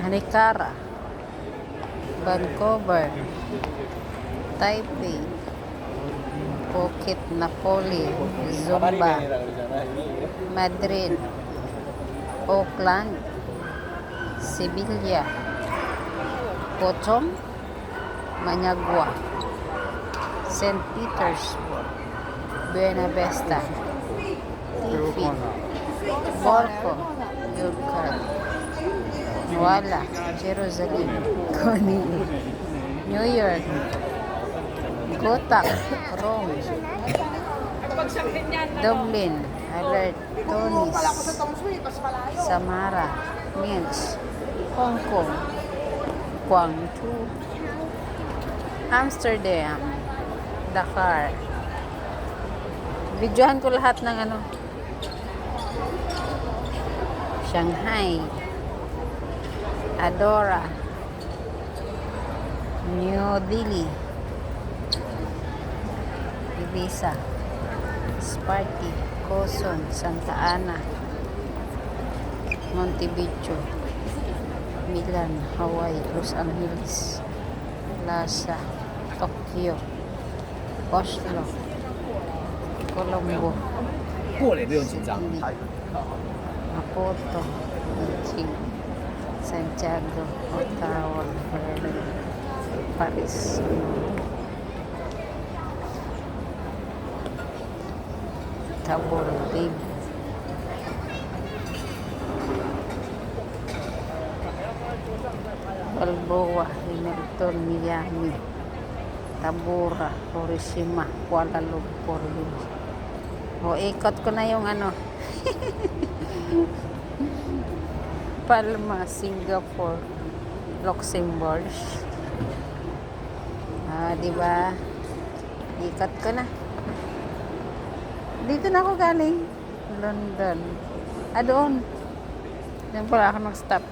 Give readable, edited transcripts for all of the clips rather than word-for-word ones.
Ankara, Vancouver, Taipei, Phuket, Napoli, Zumba, Madrid, Auckland, Sevilla, Pochong, Managua, St. Petersburg, Buena Vista, Tifi, Borco, Yurkar, Nuala, Jerusalem, Coney, New York, Gotak, Rome, Dublin, Alert, Tunis, Samara, Minsk, Hong Kong, Guangzhou, Amsterdam, Dakar. Videohan ko lahat ng Shanghai, Adora, New Delhi, Ibiza, Sparky, Quezon, Santa Ana, Montebello, Milan, Hawaii, Los Angeles, Lhasa, Tokyo, Oslo, Colombo, 过了也不用紧张。 Maputo, Beijing, Santiago, Ottawa, Berlin, Paris, Tabor, Big, Balboa, Hamilton, Miami, Tabora, Hiroshima, Kuala Lumpur. O, ikot ko na yung Palma, Singapore, Luxembourg. Diba? Ikot ko na. Dito na ako galing. London. Doon. Doon pala ako mag-stop.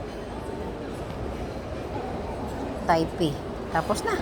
Taipei. Tapos na.